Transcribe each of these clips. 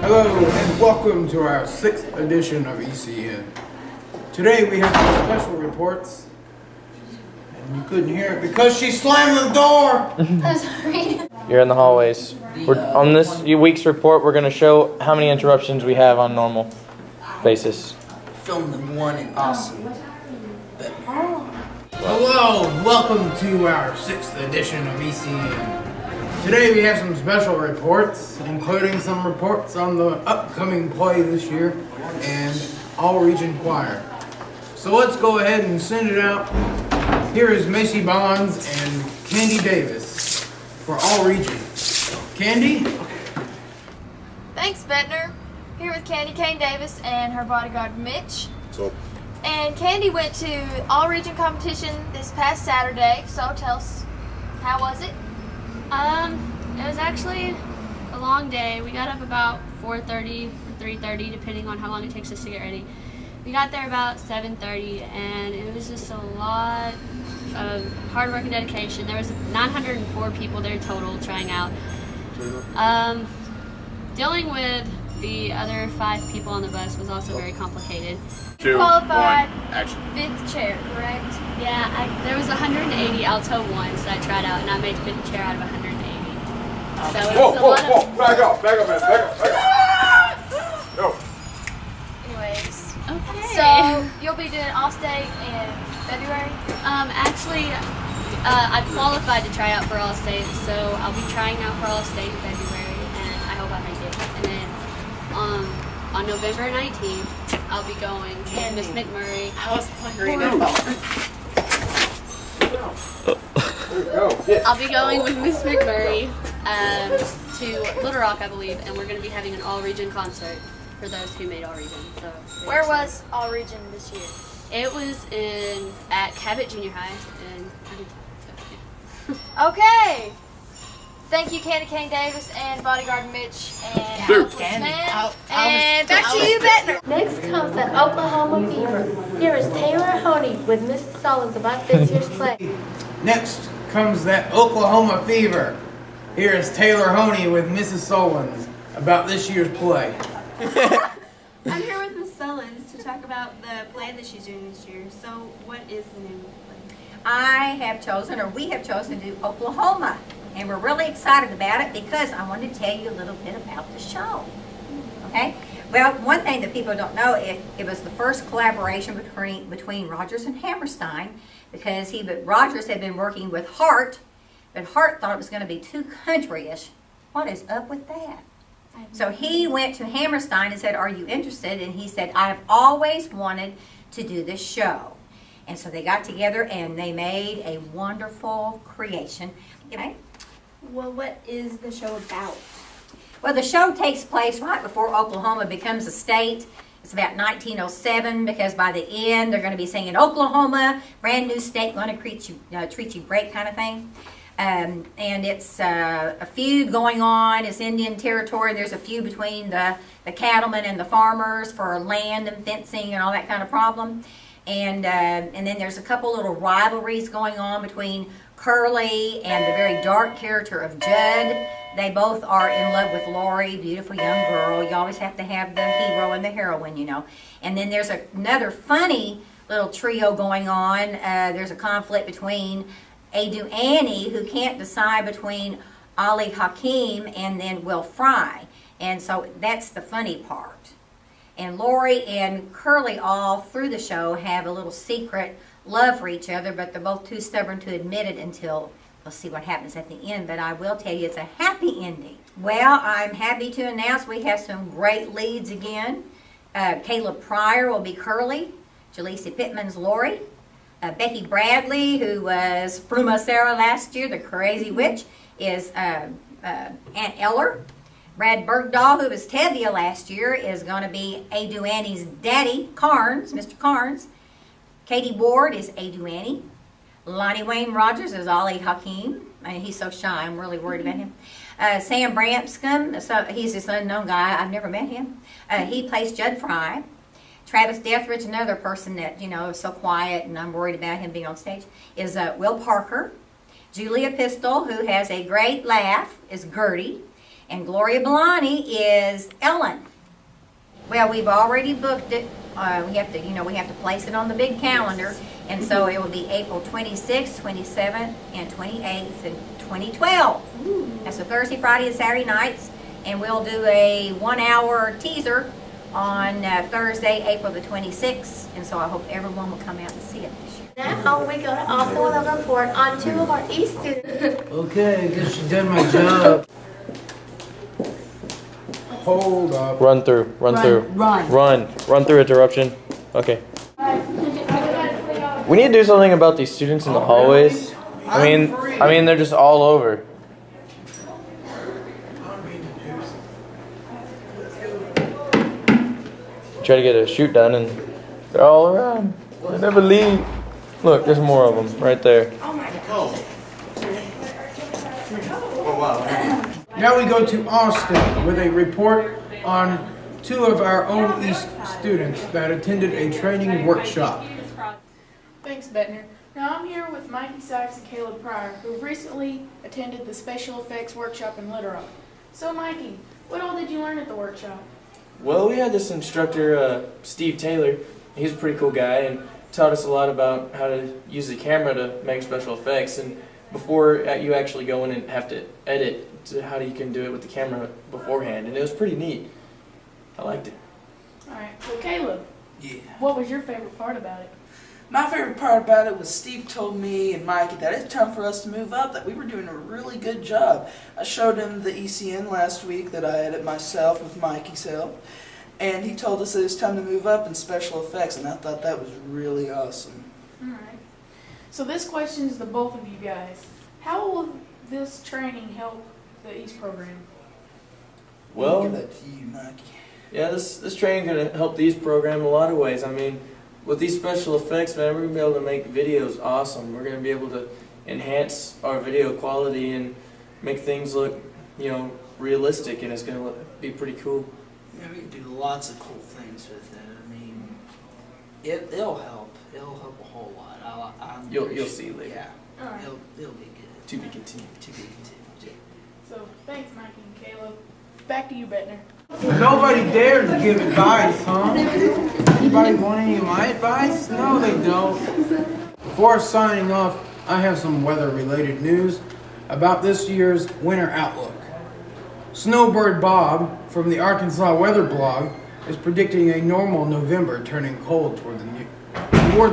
Hello and welcome to our 6th edition of ECN. Today we have some special reports. And you couldn't hear it because she slammed the door! I'm sorry. You're in the hallways. On this week's report, we're going to show how many interruptions we have on normal basis. Filmed in one and awesome. Hello and welcome to our 6th edition of ECN. Today we have some special reports, including some reports on the upcoming play this year and all-region choir. So let's go ahead and send it out. Here is Macey Bonds and Kandi Davis for all-region. Kandi? Thanks, Betnar. Here with Kandi Davis and her bodyguard Mitch. So, And Kandi went to all-region competition this past Saturday. So tell us, how was it? It was actually a long day. We got up about 4:30 or 3:30, depending on how long it takes us to get ready. We got there about 7:30, and it was just a lot of hard work and dedication. There was 904 people there total trying out. Dealing with the other 5 people on the bus was also very complicated. 2, Qualified 1, action. 5th chair, correct? Yeah, there was 180 alto ones that I tried out, and I made 5th chair out of 180. So it was a lot of... Back up, man, back up. Go. Anyways, Okay. so you'll be doing All-State in February? Actually, I qualified to try out for All-State, so I'll be trying out for All-State in February, and I hope I make it. And then on November 19th, I'll be going with Miss McMurray. I was wondering I'll be going with Miss McMurray to Little Rock, I believe, and we're going to be having an all-region concert for those who made all-region. So Where was all-region this year? it? Was at Cabot Junior High, and Okay. Thank you, Kandi Davis and bodyguard Mitch and Dude. Smith. And back to you, Betnar. Next comes the Oklahoma Fever. Here is Taylor Honea with Mrs. Sullins about this year's play. Next comes that Oklahoma Fever. Here is Taylor Honea with Mrs. Sullins about this year's play. I'm here with Miss Sullins to talk about the play that she's doing this year. So, what is the name of the play? We have chosen to do Oklahoma. And we're really excited about it because I want to tell you a little bit about the show. Okay? Well, one thing that people don't know, it was the first collaboration between Rogers and Hammerstein because Rogers had been working with Hart, but Hart thought it was going to be too country-ish. What is up with that? So he went to Hammerstein and said, "Are you interested?" And he said, "I have always wanted to do this show." And so they got together and they made a wonderful creation. Okay? Well, what is the show about? Well, the show takes place right before Oklahoma becomes a state. It's about 1907 because by the end they're going to be singing Oklahoma, brand new state, going to treat you great kind of thing. And it's a feud going on. It's Indian territory. There's a feud between the cattlemen and the farmers for land and fencing and all that kind of problem. And then there's a couple little rivalries going on between Curly and the very dark character of Judd. They both are in love with Lori, beautiful young girl. You always have to have the hero and the heroine, you know. And then there's another funny little trio going on. There's a conflict between Adu Annie, who can't decide between Ali Hakim and then Will Fry. And so that's the funny part. And Lori and Curly all through the show have a little secret love for each other, but they're both too stubborn to admit it until we'll see what happens at the end. But I will tell you it's a happy ending. Well, I'm happy to announce we have some great leads again. Caleb Pryor will be Curly. Jaleesa Pittman's Lori. Becky Bradley, who was Fruma Sarah last year, the crazy witch, is Aunt Eller. Brad Bergdahl, who was Tevye last year, is going to be Adu Annie's daddy, Carnes, Mr. Carnes. Katie Ward is Adu Annie. Lonnie Wayne Rogers is Ali Hakim. I mean, he's so shy, I'm really worried about him. Sam Branscum, so he's this unknown guy, I've never met him. He plays Judd Fry. Travis Deatherage, another person that, you know, is so quiet and I'm worried about him being on stage, is Will Parker. Julia Pistol, who has a great laugh, is Gertie. And Gloria Belani is Ellen. Well, we've already booked it. We have to place it on the big calendar. And so it will be April 26th, 27th, and 28th in 2012. That's a Thursday, Friday, and Saturday nights. And we'll do a 1-hour teaser on Thursday, April the 26th. And so I hope everyone will come out and see it this year. Now we go to Austin with a report on 2 of our East students. Okay, I guess you done my job. Hold up. Run through. Run through interruption. Okay. We need to do something about these students in the hallways. I mean, they're just all over. Try to get a shoot done, and they're all around. They never leave. Look, there's more of them right there. Now we go to Austin with a report on 2 of our own East students that attended a training workshop. Thanks, Betnar. Now I'm here with Mikey, Sykes, and Caleb Pryor, who have recently attended the Special Effects Workshop in Little Rock. So Mikey, what all did you learn at the workshop? Well, we had this instructor, Steve Taylor. He's a pretty cool guy and taught us a lot about how to use the camera to make special effects. And before you actually go in and have to edit, to how you can do it with the camera beforehand. And it was pretty neat. I liked it. Alright, so Caleb, Yeah. what was your favorite part about it? My favorite part about it was Steve told me and Mikey that it's time for us to move up, that we were doing a really good job. I showed him the ECN last week that I edited myself with Mikey's help, and he told us that it's time to move up in special effects, and I thought that was really awesome. Alright. So this question is to both of you guys. How will this training help the East program? Well, I'll give that to you, Mikey. yeah, this training's going to help these program in a lot of ways. I mean, with these special effects, man, we're going to be able to make videos awesome. We're going to be able to enhance our video quality and make things look, realistic, and it's going to be pretty cool. Yeah, we can do lots of cool things with it. I mean, it'll help. It'll help a whole lot. You'll see later. Yeah, Alright. it'll be good. To be continued. To be continued. So thanks, Mikey and Caleb. Back to you, Betnar. Nobody dared to give advice, huh? Anybody want any of my advice? No, they don't. Before signing off, I have some weather-related news about this year's winter outlook. Snowbird Bob from the Arkansas Weather Blog is predicting a normal November turning cold toward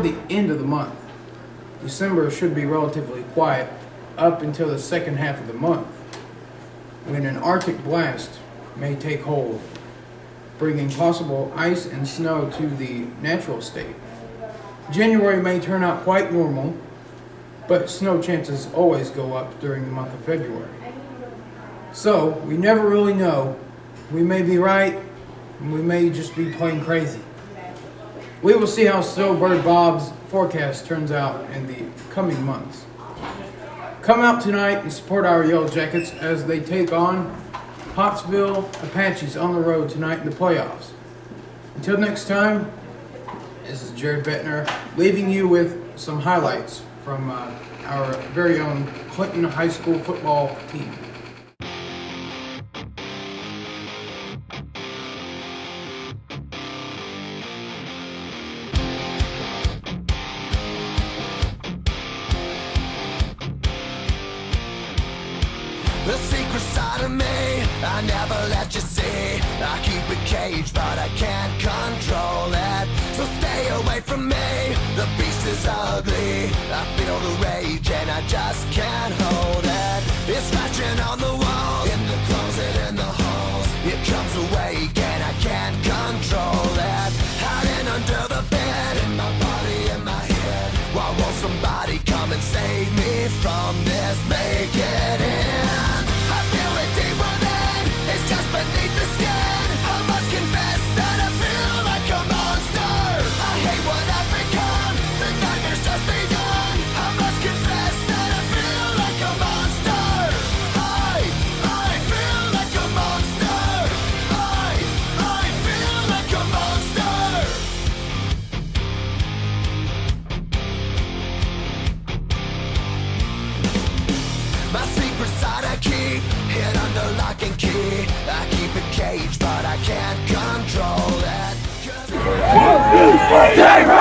the end of the month. December should be relatively quiet up until the second half of the month, when an Arctic blast may take hold, bringing possible ice and snow to the natural state. January may turn out quite normal, but snow chances always go up during the month of February. So, we never really know. We may be right, and we may just be plain crazy. We will see how Snowbird Bob's forecast turns out in the coming months. Come out tonight and support our Yellow Jackets as they take on Pottsville Apaches on the road tonight in the playoffs. Until next time, this is Jared Betnar leaving you with some highlights from our very own Clinton High School football team. The secret side of me, I never let you see. I keep it caged, but I can't control it. So stay away from me, the beast is ugly. I feel the rage and I just can't hold it. It's scratching on the walls, in the closet, in the halls. It comes awake and I can't control it. Hiding under the bed, in my body, in my head. Why won't somebody come and save me from this? Make it end. I feel it deep within, it's just beneath the skin. I must confess that I feel like a monster. I hate what I've become, the nightmare's just begun. I must confess that I feel like a monster. I feel like a monster. I feel like a monster. My secret side I keep hid under lock and key. cage, but I can't control it. Taylor!